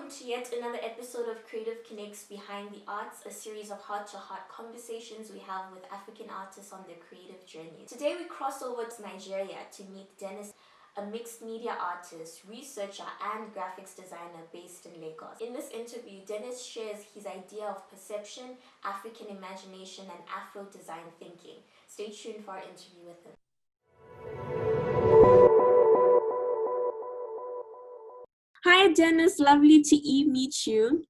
to yet another episode of Creative Connects Behind the Arts, a series of heart-to-heart conversations we have with African artists on their creative journey. Today we cross over to Nigeria to meet Denis, a mixed media artist, researcher, and graphics designer based in Lagos. In this interview, Denis shares his idea of perception, African imagination, and Afro design thinking. Stay tuned for our interview with him. Hi, Denis. Lovely to meet you.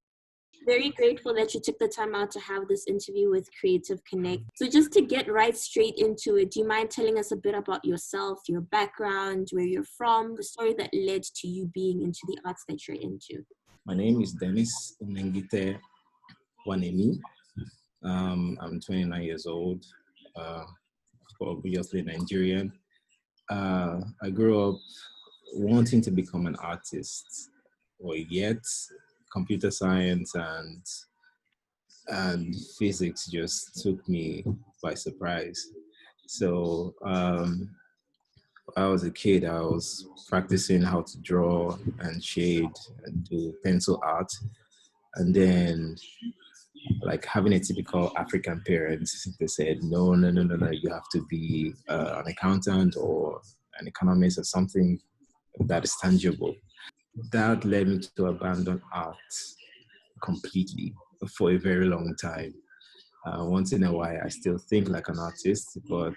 Very grateful that you took the time out to have this interview with Creative Connect. So just to get right straight into it, do you mind telling us a bit about yourself, your background, where you're from, the story that led to you being into the arts that you're into? My name is Denis Inengite. I'm 29 years old, obviously Nigerian. I grew up wanting to become an artist, or yet computer science and physics just took me by surprise. So when I was a kid, I was practicing how to draw and shade and do pencil art, and then like having a typical African parent, they said, no, you have to be an accountant or an economist or something that is tangible. That led me to abandon art completely for a very long time. Once in a while, I still think like an artist, but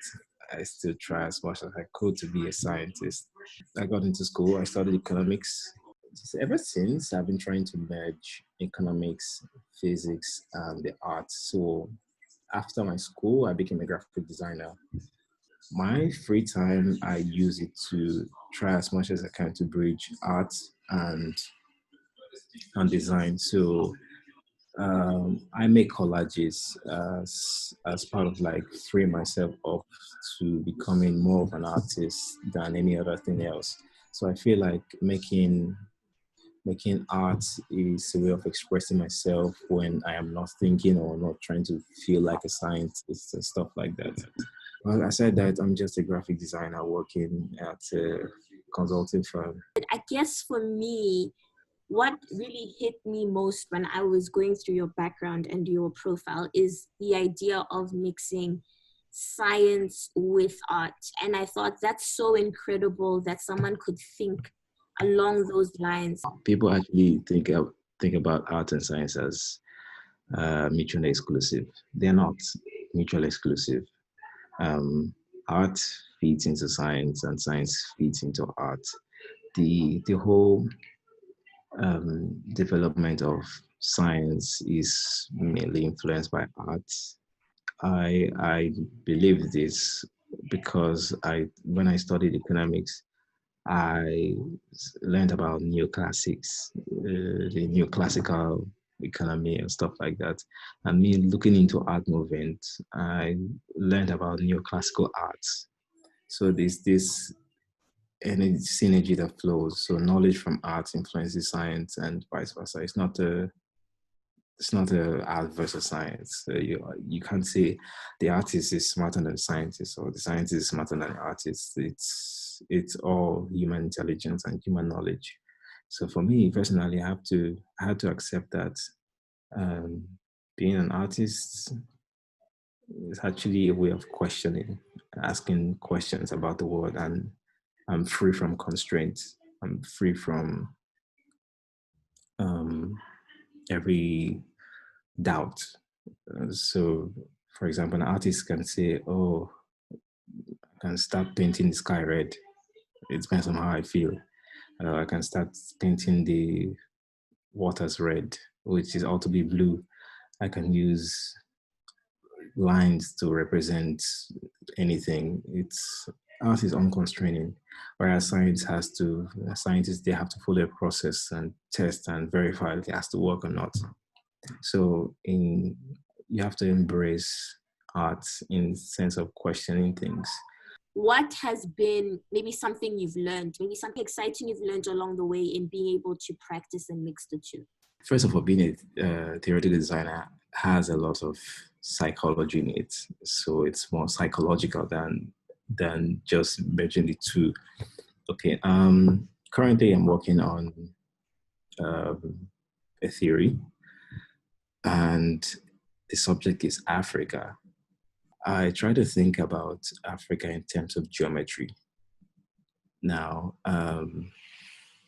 I still try as much as I could to be a scientist. I got into school, I studied economics. Ever since, I've been trying to merge economics, physics, and the arts. So after my school, I became a graphic designer. My free time, I use it to try as much as I can to bridge art and design. So I make collages as part of like freeing myself up to becoming more of an artist than any other thing else. So I feel like making art is a way of expressing myself when I am not thinking or not trying to feel like a scientist and stuff like that. Well, aside that, I'm just a graphic designer working at a consulting firm. I guess for me, what really hit me most when I was going through your background and your profile is the idea of mixing science with art. And I thought that's so incredible that someone could think along those lines. People actually think about art and science as mutually exclusive. They're not mutually exclusive. Art feeds into science and science feeds into art. The whole development of science is mainly influenced by art. I believe this because when I studied economics, I learned about neoclassics, the neoclassical economy and stuff like that. And me looking into art movement, I learned about neoclassical arts. So there's this synergy that flows. So knowledge from art influences science and vice versa. It's not a art versus science. You can't say the artist is smarter than the scientist or the scientist is smarter than the artist. It's all human intelligence and human knowledge. So for me personally, I had to accept that being an artist is actually a way of questioning, asking questions about the world, and I'm free from constraints. I'm free from every doubt. So, for example, an artist can say, "Oh, I can start painting the sky red." It depends on how I feel. I can start painting the waters red, which is ought to be blue. I can use lines to represent anything. Art is unconstraining, whereas scientists, they have to follow a process and test and verify if it has to work or not. So you have to embrace art in sense of questioning things. What has been maybe something you've learned, maybe something exciting you've learned along the way in being able to practice and mix the two? First of all, being a theoretical designer has a lot of psychology in it. So it's more psychological than just merging the two. Okay. Currently I'm working on a theory, and the subject is Africa. I try to think about Africa in terms of geometry. Now,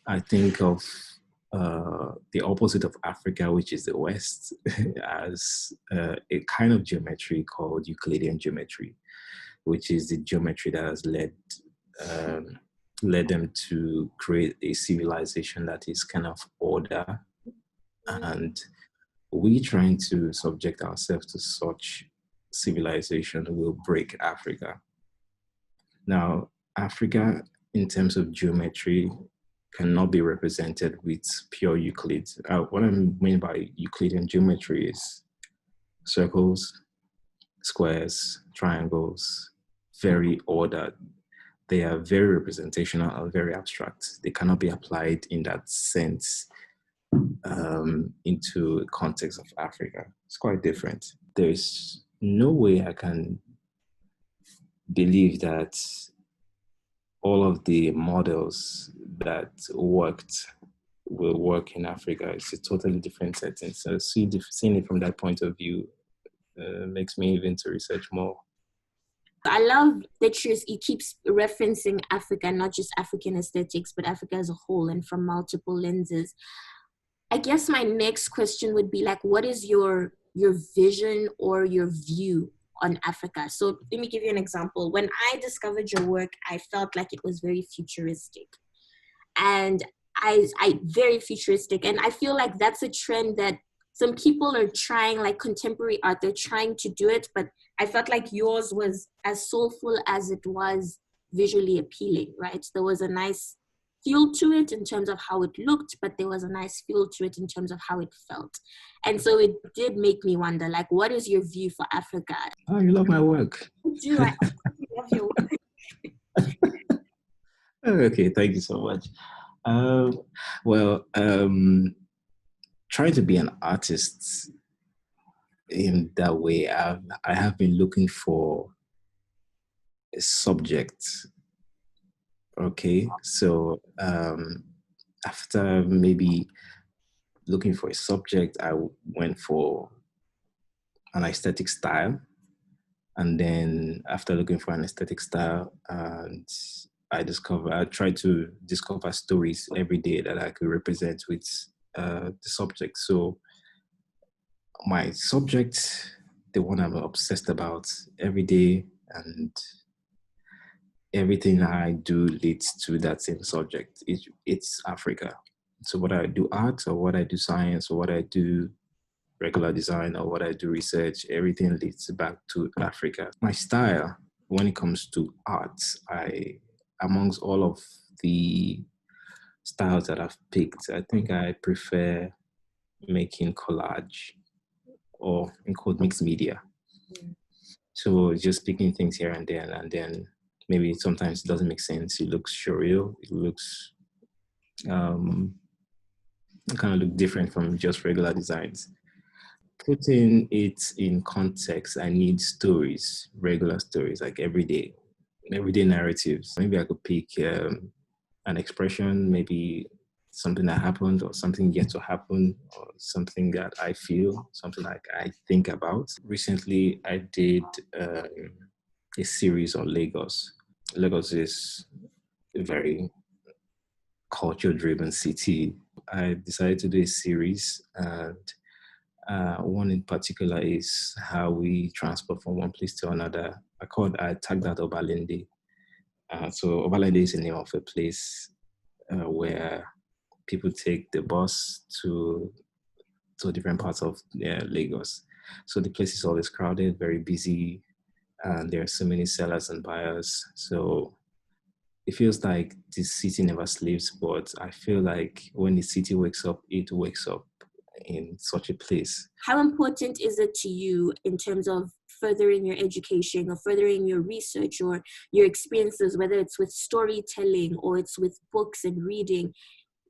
I think of the opposite of Africa, which is the West, as a kind of geometry called Euclidean geometry, which is the geometry that has led them to create a civilization that is kind of order. And we trying to subject ourselves to such civilization will break Africa. Now, Africa, in terms of geometry, cannot be represented with pure Euclid. What I mean by Euclidean geometry is circles, squares, triangles, very ordered. They are very representational and very abstract. They cannot be applied in that sense into the context of Africa. It's quite different. There's no way I can believe that all of the models that worked will work in Africa. It's a totally different setting. So seeing it from that point of view makes me even to research more. I love that you keep referencing Africa, not just African aesthetics, but Africa as a whole and from multiple lenses. I guess my next question would be like, what is your vision or your view on Africa? So let me give you an example. When I discovered your work, I felt like it was very futuristic. And I very futuristic. And I feel like that's a trend that some people are trying, like contemporary art, they're trying to do it, but I felt like yours was as soulful as it was visually appealing, right? There was a nice feel to it in terms of how it looked, but there was a nice feel to it in terms of how it felt. And so it did make me wonder, like, what is your view for Africa? Oh, you love my work. I do. I love your work. Okay, thank you so much. Trying to be an artist in that way, I have been looking for a subject. Okay, so after maybe looking for a subject, I went for an aesthetic style. And then after looking for an aesthetic style, and I tried to discover stories every day that I could represent with the subject. So my subject, the one I'm obsessed about every day, and everything I do leads to that same subject. It's Africa. So whether I do art or what I do science or what I do regular design or what I do research, everything leads back to Africa. My style, when it comes to art, amongst all of the styles that I've picked, I think I prefer making collage, or in quote, mixed media. So just picking things here and there, and then maybe sometimes it doesn't make sense. It looks surreal. It looks kind of look different from just regular designs. Putting it in context, I need stories, regular stories, like everyday narratives. Maybe I could pick an expression, maybe something that happened or something yet to happen or something that I feel, something like I think about. Recently, I did a series on Lagos. Lagos is a very culture-driven city. I decided to do a series, and one in particular is how we transport from one place to another. I tagged that Obalende. So Obalende is the name of a place where people take the bus to different parts of Lagos. So the place is always crowded, very busy, and there are so many sellers and buyers. So it feels like the city never sleeps, but I feel like when the city wakes up, it wakes up in such a place. How important is it to you in terms of furthering your education or furthering your research or your experiences, whether it's with storytelling or it's with books and reading?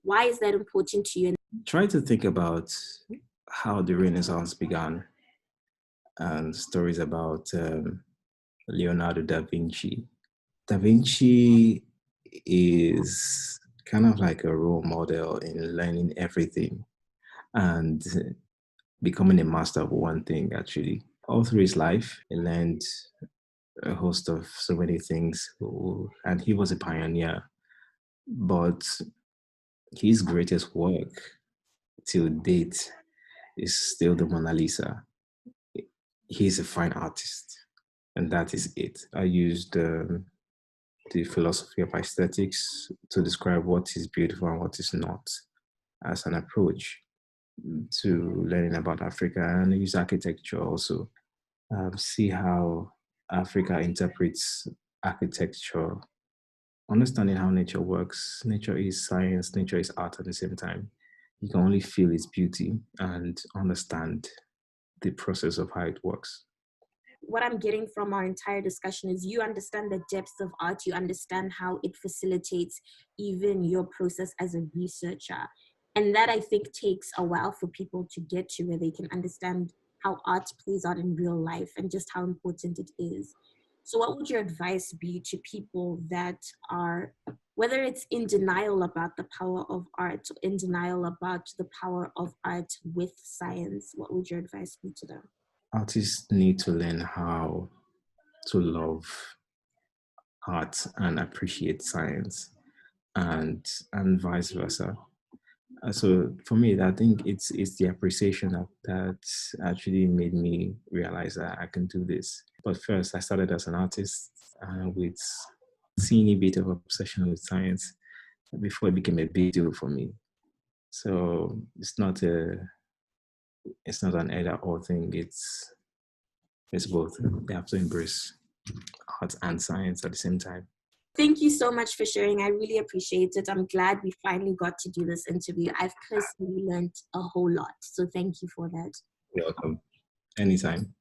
Why is that important to you? Try to think about how the Renaissance began and stories about Leonardo da Vinci. Da Vinci is kind of like a role model in learning everything. and becoming a master of one thing, actually. All through his life, he learned a host of so many things, and he was a pioneer. But his greatest work till date is still the Mona Lisa. He's a fine artist, and that is it. I used the philosophy of aesthetics to describe what is beautiful and what is not as an approach to learning about Africa, and use architecture also. See how Africa interprets architecture, understanding how nature works. Nature is science, nature is art at the same time. You can only feel its beauty and understand the process of how it works. What I'm getting from our entire discussion is you understand the depths of art, you understand how it facilitates even your process as a researcher. And that I think takes a while for people to get to, where they can understand how art plays out in real life and just how important it is. So, what would your advice be to people that are, whether it's in denial about the power of art or in denial about the power of art with science? What would your advice be to them? Artists need to learn how to love art and appreciate science, and vice versa. So for me, I think it's the appreciation that actually made me realize that I can do this. But first, I started as an artist with teeny bit of obsession with science before it became a big deal for me. So it's not an either or thing. It's both. They have to embrace art and science at the same time. Thank you so much for sharing. I really appreciate it. I'm glad we finally got to do this interview. I've personally learned a whole lot. So thank you for that. You're welcome. Anytime.